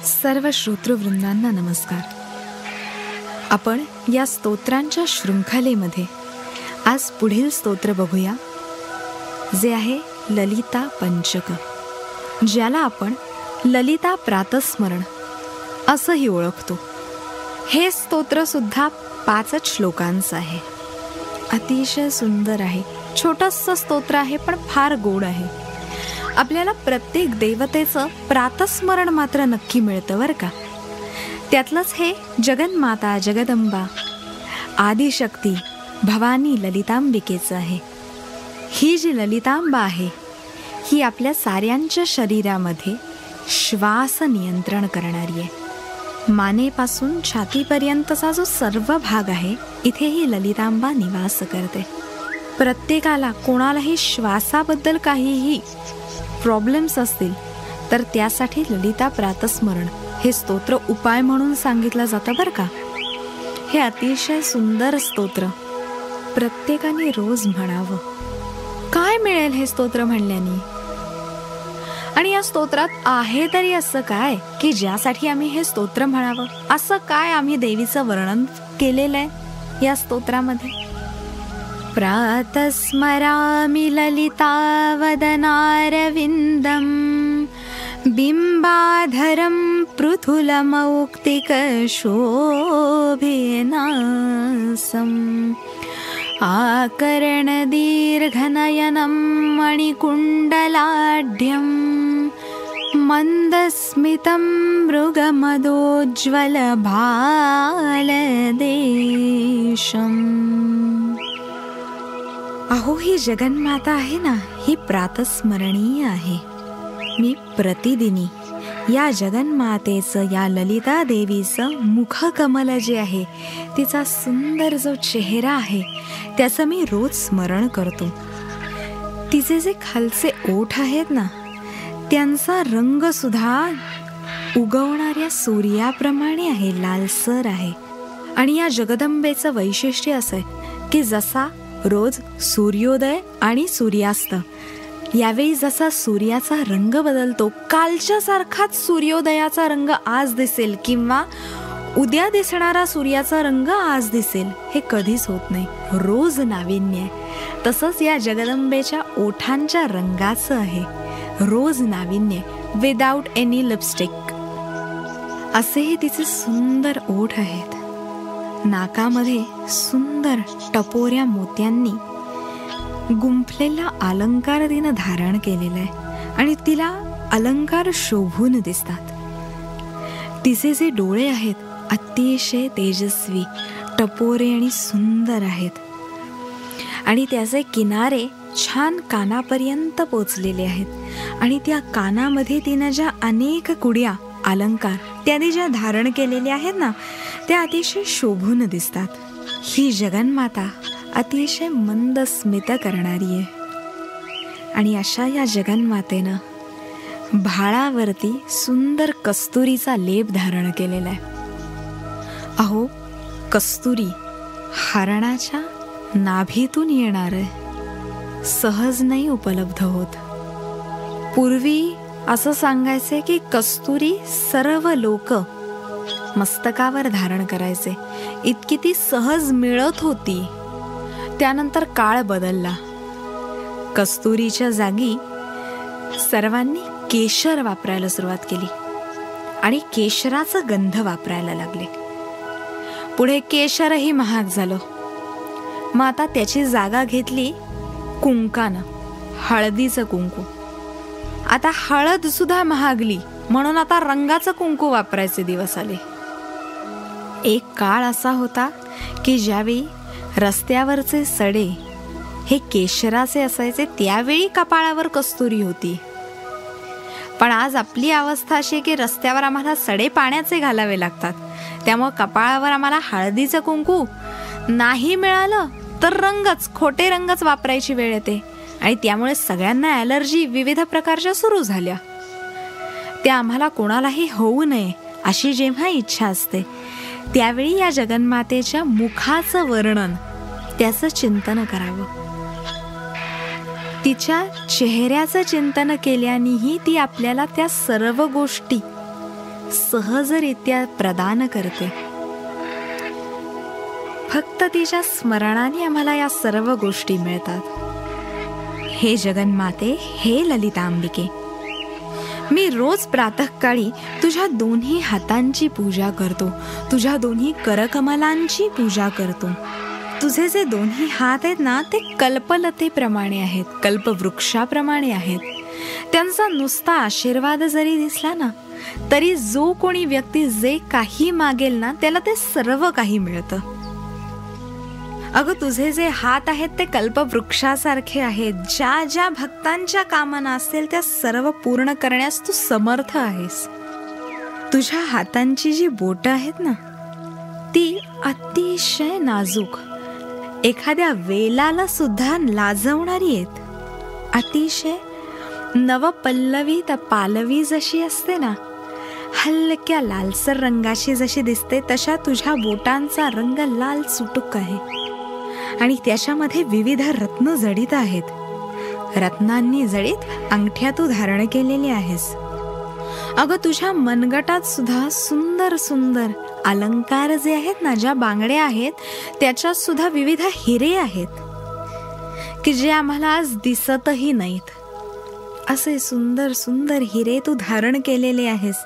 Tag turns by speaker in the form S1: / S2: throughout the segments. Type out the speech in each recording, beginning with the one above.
S1: सर्व श्रोतृवृंदांना नमस्कार. आपण या स्तोत्रांच्या शृंखलेमध्ये आज पुढील स्तोत्र बघूया, जे आहे ललिता पंचक, ज्याला आपण ललिता प्रातस्मरण असंही ओळखतो. हे स्तोत्र सुद्धा 5 श्लोकांचं आहे. अतिशय सुंदर आहे. छोटंसं स्तोत्र आहे, पण फार गोड आहे. आपल्याला प्रत्येक देवतेचं प्रातस्मरण मात्र नक्की मिळतं बरं का. त्यातलंच हे जगन्माता जगदंबा आदिशक्ती भवानी ललितांबिकेचं आहे. ही जी ललितांबा आहे, ही आपल्या साऱ्यांच्या शरीरामध्ये श्वास नियंत्रण करणारी आहे. मानेपासून छातीपर्यंतचा जो सर्व भाग आहे, इथे ही ललितांबा निवास करते. प्रत्येकाला, कोणालाही श्वासाबद्दल काहीही प्रॉब्लेम्स असतील तर त्यासाठी ललिता प्रातस्मरण हे स्तोत्र उपाय म्हणून सांगितलं जातं बरं का. हे अतिशय सुंदर स्तोत्र प्रत्येकाने रोज म्हणावं. काय मिळेल हे स्तोत्र म्हणल्याने? आणि या स्तोत्रात आहे तरी असं काय की ज्यासाठी आम्ही हे स्तोत्र म्हणावं? असं काय आम्ही देवीचं वर्णन केलेलं आहे या स्तोत्रामध्ये? प्रातस्मरामि ललितावदनारविन्दं बिम्बाधरं पृथुलमौक्तिकशोभिनासम् आकर्णदीर्घनयनं मणिकुण्डलाढ्यं मन्दस्मितं मृगमदोज्ज्वलभालदेशम्. अहो, ही जगन्माता आहे ना, ही प्रातस्मरणीय आहे. मी प्रतिदिनी या जगन्मातेचं, या ललिता देवीचं मुखकमल जे आहे, तिचा सुंदर जो चेहरा आहे, त्याचं मी रोज स्मरण करतो. तिचे जे खालचे ओठ आहेत ना, त्यांचा रंग सुद्धा उगवणाऱ्या सूर्याप्रमाणे आहे, लालसर आहे. आणि या जगदंबेचं वैशिष्ट्य असं आहे की जसा रोज सूर्योदय आणि सूर्यास्त यावेळी जसा सूर्याचा रंग बदलतो, कालच्या सारखाच सूर्योदयाचा रंग आज दिसेल किंवा उद्या दिसणारा सूर्याचा रंग आज दिसेल, हे कधीच होत नाही. रोज नाविन्य आहे. तसंच या जगदंबेच्या ओठांच्या रंगाचं आहे, रोज नाविन्य, विदाउट एनी लिपस्टिक. असेही तिचे सुंदर ओठ आहेत. नाकामध्ये सुंदर टपोऱ्या मोत्यांनी गुंफलेला अलंकार तिनं धारण केलेला आहे आणि तिला अलंकार शोभून दिसतात. तिचे जे डोळे आहेत अतिशय तेजस्वी, टपोरे आणि सुंदर आहेत आणि त्याचे किनारे छान कानापर्यंत पोचलेले आहेत. आणि त्या कानामध्ये तिनं ज्या अनेक कुड्या अलंकार त्याने ज्या धारण केलेल्या आहेत ना, त्या अतिशय शोभून दिसतात. ही जगन्माता अतिशय मंद स्मित करणारी आहे. आणि अशा या जगन्मातेनं भाळावरती सुंदर कस्तुरीचा लेप धारण केलेला आहे. अहो, कस्तुरी हरणाच्या नाभीतून येणार आहे, सहज नाही उपलब्ध होत. पूर्वी असं सांगायचे की कस्तुरी सर्व लोक मस्तकावर धारण करायचे, इतकी ती सहज मिळत होती. त्यानंतर काळ बदलला. कस्तुरीच्या जागी सर्वांनी केशर वापरायला सुरुवात केली आणि केशराचा गंध वापरायला लागले. पुढे केशरही महाग झालं. मग आता त्याची जागा घेतली कुंकानं, हळदीचं कुंकू. आता हळद सुद्धा महागली, म्हणून आता रंगाचं कुंकू वापरायचे दिवस आले. एक काळ असा होता की ज्यावेळी रस्त्यावरचे सडे हे केशराचे असायचे, त्यावेळी कपाळावर कस्तुरी होती. पण आज आपली अवस्था अशी की रस्त्यावर आम्हाला सडे पाण्याचे घालावे लागतात. त्यामुळे कपाळावर आम्हाला हळदीचं कुंकू नाही मिळालं तर रंगच, खोटे रंगच वापरायची वेळ येते. आणि त्यामुळे सगळ्यांना ॲलर्जी विविध प्रकारच्या सुरू झाल्या. त्या आम्हाला कोणालाही होऊ नये अशी जेव्हा इच्छा असते, त्यावेळी या जगन्मातेच्या मुखाचं वर्णन, त्याचं चिंतन करावं. तिच्या चेहऱ्याचं चिंतन केल्यानेही ती आपल्याला त्या सर्व गोष्टी सहजरित्या प्रदान करते. फक्त तिच्या स्मरणाने आम्हाला या सर्व गोष्टी मिळतात. हे जगन्माते, हे ललितांबिके, मी रोज प्रातःकाळी तुझ्या दोन्ही हातांची पूजा करतो, तुझ्या दोन्ही करकमलांची पूजा करतो. तुझे जे दोन्ही हात आहेत ना, ते कल्पलतेप्रमाणे आहेत, कल्पवृक्षाप्रमाणे आहेत. त्यांचा नुसता आशीर्वाद जरी दिसला ना, तरी जो कोणी व्यक्ती जे काही मागेल ना, त्याला ते सर्व काही मिळतं. अगं, तुझे जे हात आहेत ते कल्पवृक्षासारखे आहेत. ज्या ज्या भक्तांच्या कामना असतील त्या सर्व पूर्ण करण्यास तू समर्थ आहेस. तुझ्या हातांची जी बोटं आहेत ना, ती अतिशय नाजूक, एखाद्या वेलाला सुद्धा लाजवणारी आहेत. अतिशय नवपल्लवी पालवी जशी असते ना, हलक्या लालसर रंगाची जशी दिसते, तशा तुझ्या बोटांचा रंग लाल चुटुक आहे. आणि त्याच्यामध्ये विविध रत्न जडित आहेत. रत्नांनी जडित अंगठ्या तू धारण केलेली आहेस. अगं, तुझ्या मनगटात सुद्धा सुंदर सुंदर अलंकार जे आहेत ना, ज्या बांगड्या आहेत, त्याच्यात सुद्धा विविध हिरे आहेत की जे आम्हाला आज दिसतही नाहीत. असे सुंदर सुंदर हिरे तू धारण केलेले आहेस.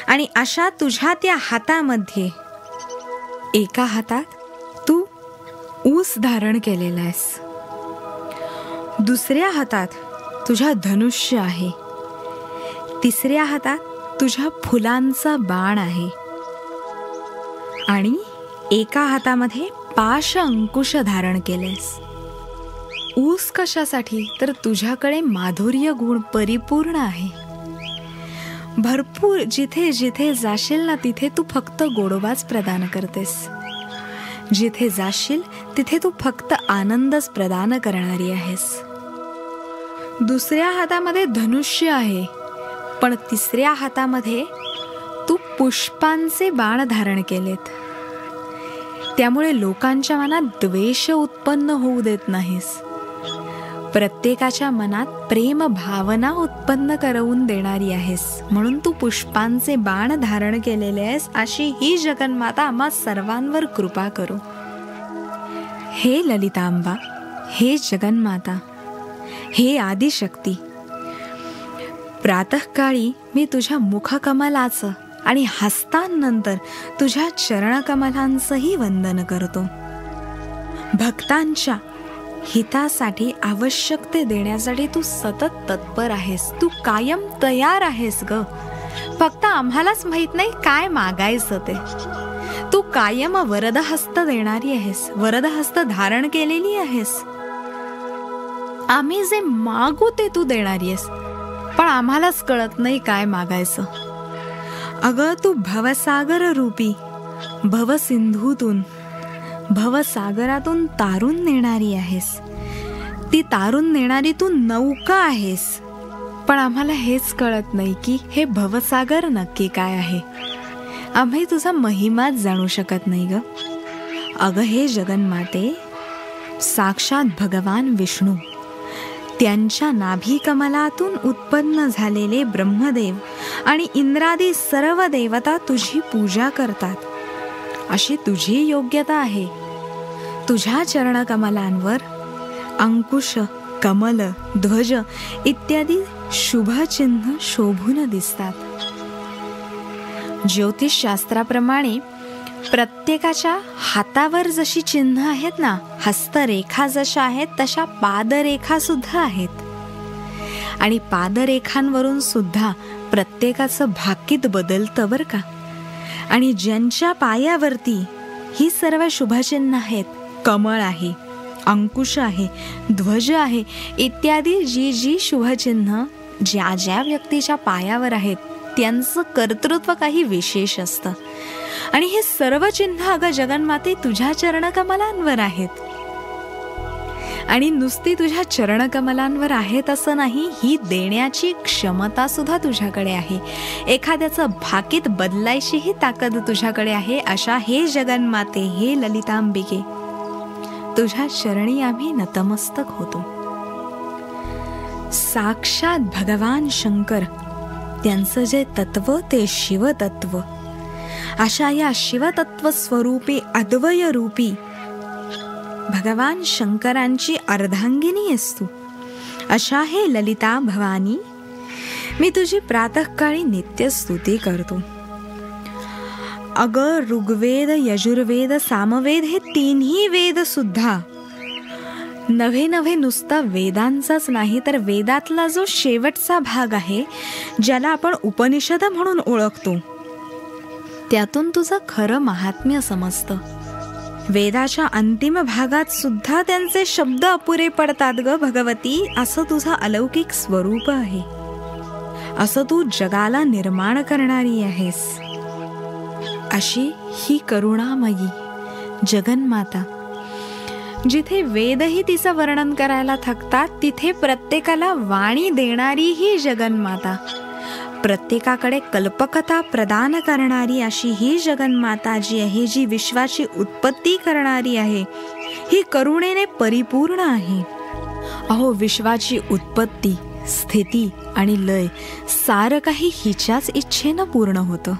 S1: आणि अशा तुझ्या त्या हातामध्ये, एका हातात तू ऊस धारण केलेला आहेस, दुसऱ्या हातात तुझ्या धनुष्य आहे, तिसऱ्या हातात तुझ्या फुलांचा बाण आहे, आणि एका हातामध्ये पाश अंकुश धारण केलेस. ऊस कशासाठी? तर तुझ्याकडे माधुर्य गुण परिपूर्ण आहे. भरपूर जिथे जिथे जाशील ना, तिथे तू फक्त गोडवाच प्रदान करतेस. जिथे जाशील तिथे तू फक्त आनंदच प्रदान करणारी आहेस. दुसऱ्या हातामध्ये धनुष्य आहे, पण तिसऱ्या हातामध्ये तू पुष्पांचे बाण धारण केलेत. त्यामुळे लोकांच्या मनात द्वेष उत्पन्न होऊ देत नाहीस. प्रत्येकाच्या मनात प्रेम भावना उत्पन्न करवून देणारी आहेस. म्हणून तू पुष्पांचे बाण धारण केलेले आहेस. अशी ही जगन्माता आम्हा सर्वांवर कृपा करो. हे ललितांबा, हे जगन्माता, हे आदिशक्ती, प्रातःकाळी मी तुझ्या मुखकमलाचं आणि हस्तांनंतर तुझ्या चरणकमलांचंही वंदन करतो. भक्तांच्या हितासाठी आवश्यक ते देण्यासाठी तू सतत तत्पर आहेस. तू कायम तयार आहेस ग. फक्त आम्हालाच माहित नाही काय मागायचं ते. तू कायम वरदहस्त देणारी आहेस, वरदहस्त धारण केलेली आहेस. आम्ही जे मागू ते तू देणारी आहेस, पण आम्हालाच कळत नाही काय मागायचं. अगं, तू भवसागर रूपी भवसिंधूतून, भवसागरातून तारून नेणारी आहेस. ती तारून नेणारी तू नौका आहेस, पण आम्हाला हेच कळत नाही की हे भवसागर नक्की काय आहे. आम्ही तुझा महिमाच जाणू शकत नाही ग. अगं, हे जगन्माते, साक्षात भगवान विष्णू, त्यांच्या नाभी कमलातून उत्पन्न झालेले ब्रह्मदेव आणि इंद्रादी सर्व देवता तुझी पूजा करतात. अशी तुझी योग्यता आहे. तुझ्या चरणकमलांवर अंकुश, कमल, ध्वज इत्यादी शुभचिन्ह शोभून दिसतात. ज्योतिषशास्त्राप्रमाणे प्रत्येकाच्या हातावर जशी चिन्ह आहेत ना, हस्तरेखा जशा आहेत तशा पादरेखा सुद्धा आहेत. आणि पादरेखांवरून सुद्धा प्रत्येकाचं भाकीत बदलतं बरं का. आणि ज्यांच्या पायावरती ही सर्व शुभचिन्ह आहेत, कमळ आहे, अंकुश आहे, ध्वज आहे इत्यादी जी जी शुभचिन्ह ज्या ज्या व्यक्तीच्या पायावर आहेत, त्यांचं कर्तृत्व काही विशेष असतं. आणि हे सर्व चिन्ह अगं जगन्माते तुझ्या चरणकमलांवर आहेत. आणि नुसती तुझ्या चरणकमलांवर आहेत असं नाही, ही देण्याची क्षमता सुद्धा तुझ्याकडे आहे. एखाद्याचं भाकीत बदलायचीही ताकद तुझ्याकडे आहे. अशा हे जगन्माते, हे ललितांबिके, तुझ्या चरणी आम्ही नतमस्तक होतो. साक्षात भगवान शंकर त्यांचं जे तत्व ते शिवतत्व. अशा या शिवतत्व स्वरूपी अद्वय रूपी भगवान शंकरांची अर्धांगिनी आहेस तू. अशा हे ललिता भवानी, मी तुझी प्रातःकाळी नित्य स्तुती करतो. अगं ऋग्वेद, यजुर्वेद, सामवेद हे तिन्ही वेद सुद्धा नव्हे नुसतं वेदांचाच नाही, तर वेदातला जो शेवटचा भाग आहे, ज्याला आपण उपनिषद म्हणून ओळखतो, त्यातून तुझं खरं महात्म्य समजतं. वेदाच्या अंतिम भागात सुद्धा त्यांचे शब्द अपुरे पडतात ग भगवती. असं तुझं अलौकिक स्वरूप आहे. असं तू जगाला निर्माण करणारी आहेस. अशी ही करुणामयी जगन्माता, जिथे वेदही तिचं वर्णन करायला थकतात, तिथे प्रत्येकाला वाणी देणारी ही जगन्माता, प्रत्येकाकडे कल्पकता प्रदान करणारी अशी ही जगन्माता जी आहे, जी विश्वाची उत्पत्ती करणारी आहे, ही करुणेने परिपूर्ण आहे. अहो, विश्वाची उत्पत्ती, स्थिती आणि लय सारं काही हिच्याच इच्छेनं पूर्ण होतं.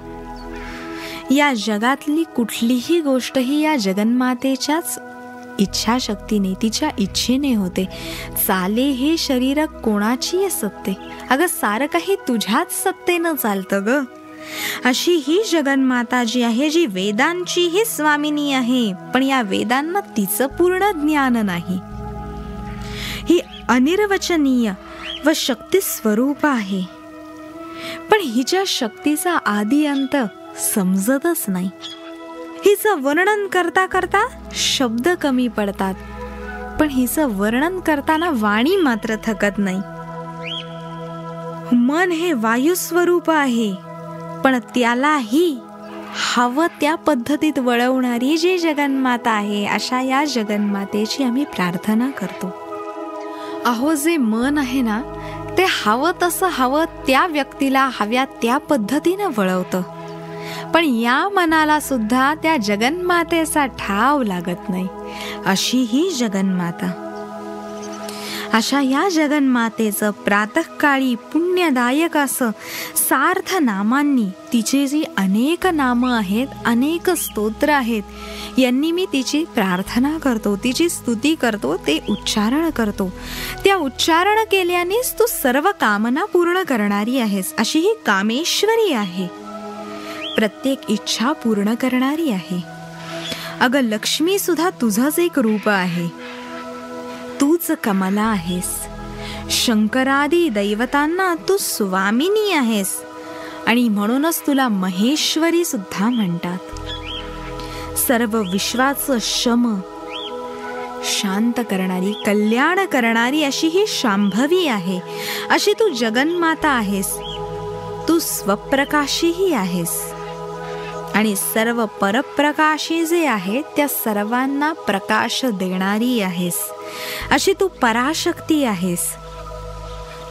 S1: या जगातली कुठलीही गोष्ट ही या जगन्मातेच्याच इच्छाशक्तीने, तिच्या इच्छेने होते. चाले हे शरीर कोणाची सत्ते, अगं सारं काही तुझ्याच सत्तेनं चालतं ग. अशी ही जगन्माता जी आहे, जी वेदांची ही स्वामिनी आहे, पण या वेदांना तिचं पूर्ण ज्ञान नाही. ही अनिर्वचनीय व शक्ती स्वरूप आहे, पण हिच्या शक्तीचा आदी अंत समजतच नाही. हिचं वर्णन करता करता शब्द कमी पडतात, पण हिचं वर्णन करताना वाणी मात्र थकत नाही. मन हे वायू स्वरूप आहे, पण त्यालाही हवं त्या पद्धतीत वळवणारी जी जगन्माता आहे, अशा या जगन्मातेची आम्ही प्रार्थना करतो. अहो, जे मन आहे ना, ते हवं तसं हवं त्या व्यक्तीला हव्या त्या पद्धतीनं वळवतं, पण या मनाला सुद्धा त्या जगन्मातेचा ठाव लागत नाही. अशी ही जगन्माता. अशा या जगन्मातेचं प्रातःकाळी पुण्यदायक असं सार्थ नामांनी, तिचे जी अनेक नामं आहेत, अनेक स्तोत्र आहेत, यांनी मी तिची प्रार्थना करतो, तिची स्तुती करतो, ते उच्चारण करतो. त्या उच्चारण केल्यानेच तू सर्व कामना पूर्ण करणारी आहेस. अशी ही कामेश्वरी आहे, प्रत्येक इच्छा पूर्ण करणारी आहे. अगं लक्ष्मी सुद्धा तुझंच एक रूप आहे. तूच कमला आहेस. शंकरादी दैवतांना तू स्वामिनी आहेस, आणि म्हणूनच तुला महेश्वरी सुद्धा म्हणतात. सर्व विश्वाचं शम शांत करणारी, कल्याण करणारी अशी ही शांभवी आहे. अशी तू जगन्माता आहेस. तू स्वप्रकाशीही आहेस, आणि सर्व परप्रकाशी जे आहेत त्या सर्वांना प्रकाश देणारी आहेस. अशी तू पराशक्ती आहेस.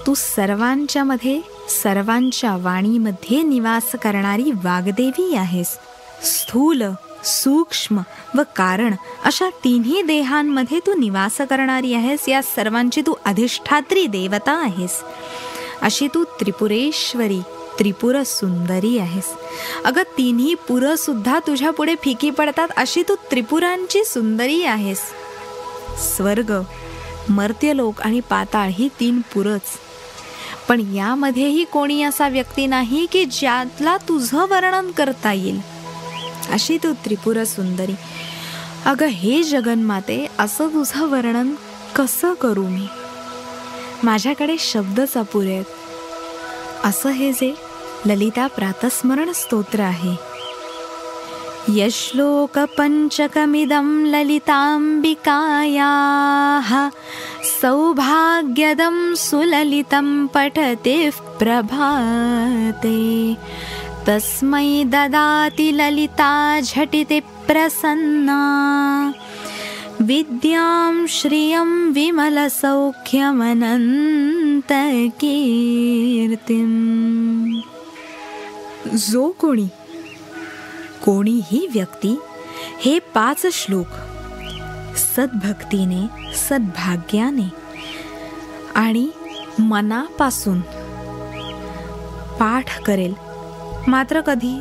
S1: तू सर्वांच्या मध्ये, सर्वांच्या वाणीमध्ये निवास करणारी वाग्देवी आहेस. स्थूल, सूक्ष्म व कारण अशा तिन्ही देहांमध्ये तू निवास करणारी आहेस. या सर्वांची तू अधिष्ठात्री देवता आहेस. अशी तू त्रिपुरेश्वरी, त्रिपुर सुंदरी आहेस. अगं तिन्ही पुरं सुद्धा तुझ्या पुढे फिकी पडतात, अशी तू त्रिपुरांची सुंदरी आहेस. स्वर्ग, मर्त्यलोक आणि पाताळ ही तीन पुरच, पण यामध्येही कोणी असा व्यक्ती नाही की ज्यातला तुझं वर्णन करता येईल. अशी तू त्रिपुर सुंदरी. अगं हे जगन्माते, असं तुझं वर्णन कसं करू मी? माझ्याकडे शब्दच अपुरे आहेत. असं हे जे ललिता प्रातस्मरण स्तोत्र आहे. यश्लोक पंचकमिदं ललितांबिकायाः सौभाग्यदं सुललितं पठते प्रभाते तस्मै ददाति ललिता झटिति प्रसन्ना विद्यां श्रियं विमलसौख्यमनन्तकीर्तिम्. जो कोणीही व्यक्ती हे 5 श्लोक सद्भक्तीने, सद्भाग्याने आणि मनापासून पाठ करेल, मात्र कधी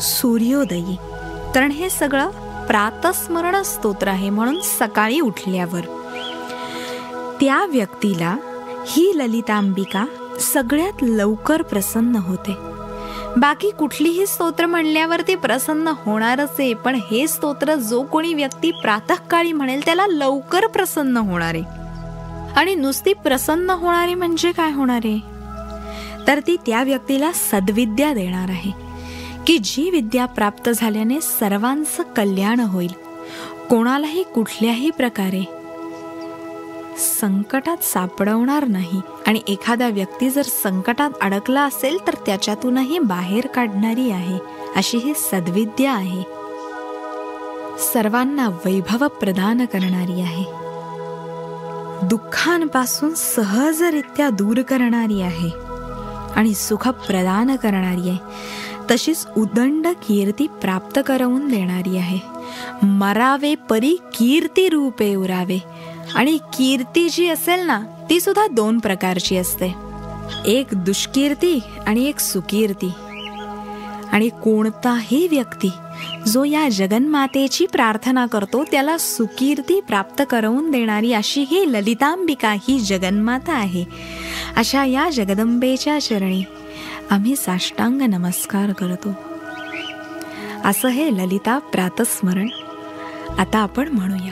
S1: सूर्योदयी, कारण हे सगळं प्रातस्मरण स्तोत्र आहे, म्हणून सकाळी उठल्यावर. त्या व्यक्तीला ही ललितांबिका सगळ्यात लवकर प्रसन्न होते. बाकी कुठलीही स्तोत्र म्हणल्यावर ते प्रसन्न होणारच आहे, पण हे स्तोत्र जो कोणी व्यक्ती प्रातःकाळी म्हणेल त्याला लवकर प्रसन्न होणार आहे. आणि नुसती प्रसन्न होणारी म्हणजे काय होणार आहे, तर ती त्या व्यक्तीला सद्विद्या देणार आहे, की जी विद्या प्राप्त झाल्याने सर्वांचं कल्याण होईल, कोणालाही कुठल्याही प्रकारे संकटात सापडवणार नाही. आणि एखादा व्यक्ती जर संकटात अडकला असेल तर त्याच्यातूनही बाहेर काढणारी आहे, अशी ही सद्विद्या आहे. सर्वांना वैभव प्रदान करणारी आहे, दुःखांपासून सहजरित्या दूर करणारी आहे आणि सुख प्रदान करणारी आहे. तशीच उदंड कीर्ती प्राप्त करवून देणारी आहे. मरावे परी कीर्ती रूपे उरावे. आणि कीर्ती जी असेल ना, ती सुद्धा 2 प्रकारची असते, एक दुष्कीर्ती आणि एक सुकीर्ती. आणि कोणताही व्यक्ती जो या जगन्मातेची प्रार्थना करतो त्याला सुकीर्ती प्राप्त करवून देणारी अशी ही ललितांबिका ही जगन्माता आहे. अशा या जगदंबेच्या चरणी आम्ही साष्टांग नमस्कार करतो. असं हे ललिता प्रातस्मरण आता आपण म्हणूया.